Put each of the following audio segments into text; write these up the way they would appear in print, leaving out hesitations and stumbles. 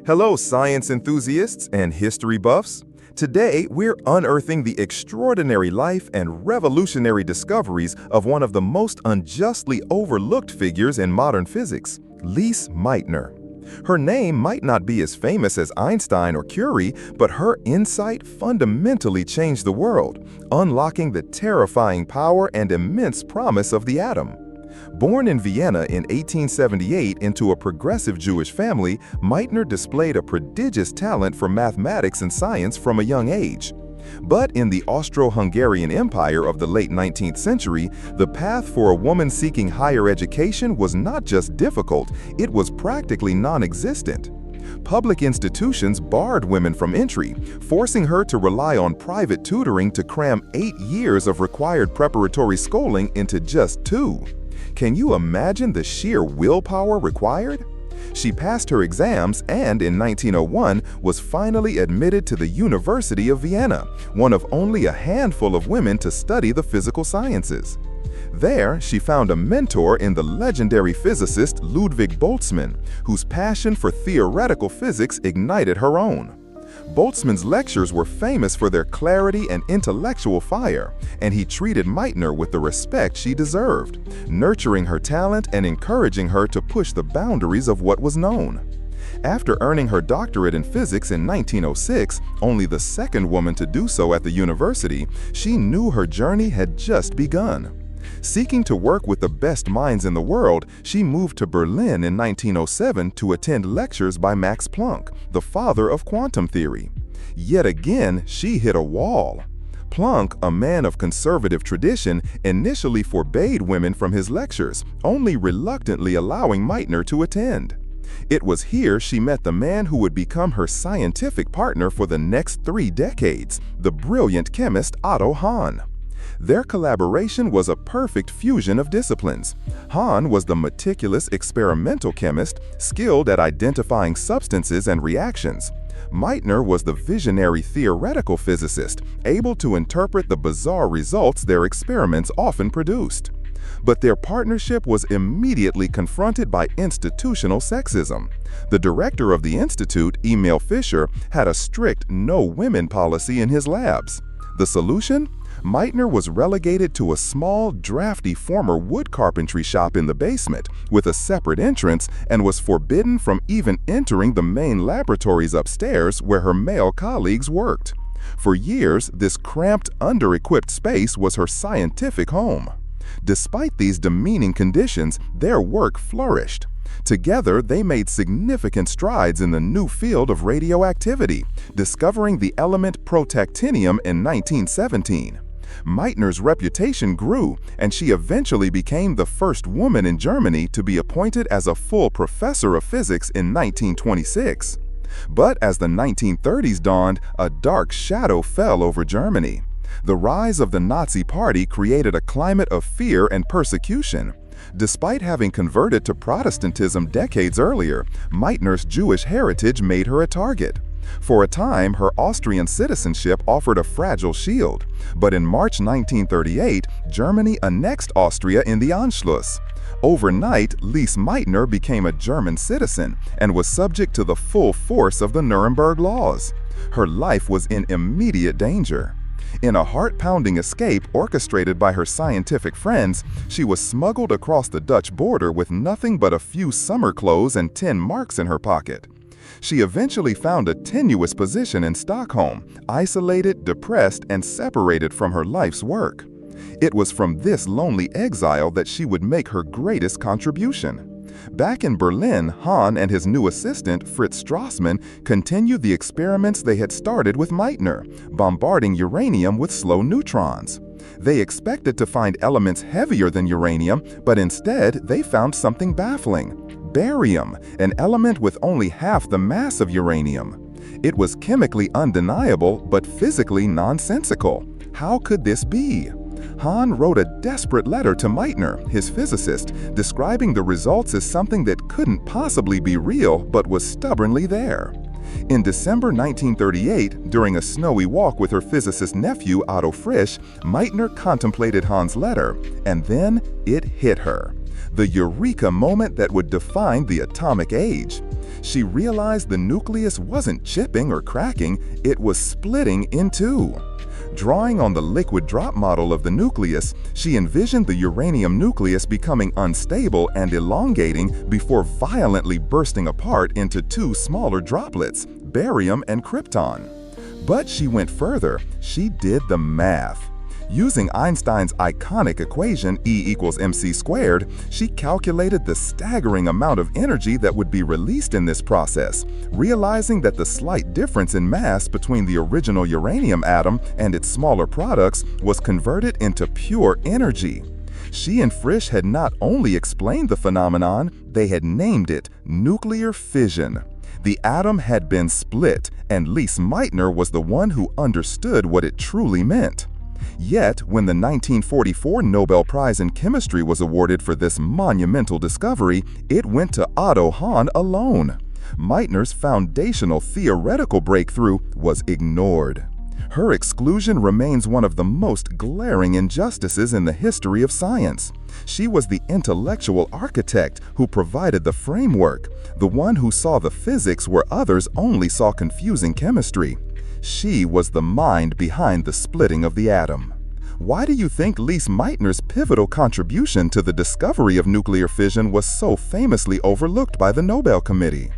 Hello, science enthusiasts and history buffs. Today, we're unearthing the extraordinary life and revolutionary discoveries of one of the most unjustly overlooked figures in modern physics, Lise Meitner. Her name might not be as famous as Einstein or Curie, but her insight fundamentally changed the world, unlocking the terrifying power and immense promise of the atom. Born in Vienna in 1878 into a progressive Jewish family, Meitner displayed a prodigious talent for mathematics and science from a young age. But in the Austro-Hungarian Empire of the late 19th century, the path for a woman seeking higher education was not just difficult, it was practically non-existent. Public institutions barred women from entry, forcing her to rely on private tutoring to cram 8 years of required preparatory schooling into just 2. Can you imagine the sheer willpower required? She passed her exams and, in 1901, was finally admitted to the University of Vienna, one of only a handful of women to study the physical sciences. There, she found a mentor in the legendary physicist Ludwig Boltzmann, whose passion for theoretical physics ignited her own. Boltzmann's lectures were famous for their clarity and intellectual fire, and he treated Meitner with the respect she deserved, nurturing her talent and encouraging her to push the boundaries of what was known. After earning her doctorate in physics in 1906, only the second woman to do so at the university, she knew her journey had just begun. Seeking to work with the best minds in the world, she moved to Berlin in 1907 to attend lectures by Max Planck, the father of quantum theory. Yet again, she hit a wall. Planck, a man of conservative tradition, initially forbade women from his lectures, only reluctantly allowing Meitner to attend. It was here she met the man who would become her scientific partner for the next 3 decades, the brilliant chemist Otto Hahn. Their collaboration was a perfect fusion of disciplines. Hahn was the meticulous experimental chemist, skilled at identifying substances and reactions. Meitner was the visionary theoretical physicist, able to interpret the bizarre results their experiments often produced. But their partnership was immediately confronted by institutional sexism. The director of the institute, Emil Fischer, had a strict no women policy in his labs. The solution? Meitner was relegated to a small, drafty former wood carpentry shop in the basement with a separate entrance and was forbidden from even entering the main laboratories upstairs where her male colleagues worked. For years, this cramped, under-equipped space was her scientific home. Despite these demeaning conditions, their work flourished. Together, they made significant strides in the new field of radioactivity, discovering the element protactinium in 1917. Meitner's reputation grew, and she eventually became the first woman in Germany to be appointed as a full professor of physics in 1926. But as the 1930s dawned, a dark shadow fell over Germany. The rise of the Nazi Party created a climate of fear and persecution. Despite having converted to Protestantism decades earlier, Meitner's Jewish heritage made her a target. For a time, her Austrian citizenship offered a fragile shield, but in March 1938, Germany annexed Austria in the Anschluss. Overnight, Lise Meitner became a German citizen and was subject to the full force of the Nuremberg laws. Her life was in immediate danger. In a heart-pounding escape orchestrated by her scientific friends, she was smuggled across the Dutch border with nothing but a few summer clothes and 10 marks in her pocket. She eventually found a tenuous position in Stockholm, isolated, depressed, and separated from her life's work. It was from this lonely exile that she would make her greatest contribution. Back in Berlin, Hahn and his new assistant, Fritz Strassmann, continued the experiments they had started with Meitner, bombarding uranium with slow neutrons. They expected to find elements heavier than uranium, but instead they found something baffling: barium, an element with only half the mass of uranium. It was chemically undeniable, but physically nonsensical. How could this be? Hahn wrote a desperate letter to Meitner, his physicist, describing the results as something that couldn't possibly be real but was stubbornly there. In December 1938, during a snowy walk with her physicist nephew Otto Frisch, Meitner contemplated Hahn's letter, and then it hit her. The eureka moment that would define the atomic age. She realized the nucleus wasn't chipping or cracking, it was splitting in two. Drawing on the liquid drop model of the nucleus, she envisioned the uranium nucleus becoming unstable and elongating before violently bursting apart into two smaller droplets, barium and krypton. But she went further. She did the math. Using Einstein's iconic equation E=mc², she calculated the staggering amount of energy that would be released in this process, realizing that the slight difference in mass between the original uranium atom and its smaller products was converted into pure energy. She and Frisch had not only explained the phenomenon, they had named it nuclear fission. The atom had been split, and Lise Meitner was the one who understood what it truly meant. Yet, when the 1944 Nobel Prize in Chemistry was awarded for this monumental discovery, it went to Otto Hahn alone. Meitner's foundational theoretical breakthrough was ignored. Her exclusion remains one of the most glaring injustices in the history of science. She was the intellectual architect who provided the framework, the one who saw the physics where others only saw confusing chemistry. She was the mind behind the splitting of the atom. Why do you think Lise Meitner's pivotal contribution to the discovery of nuclear fission was so famously overlooked by the Nobel Committee?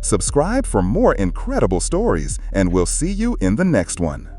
Subscribe for more incredible stories, and we'll see you in the next one.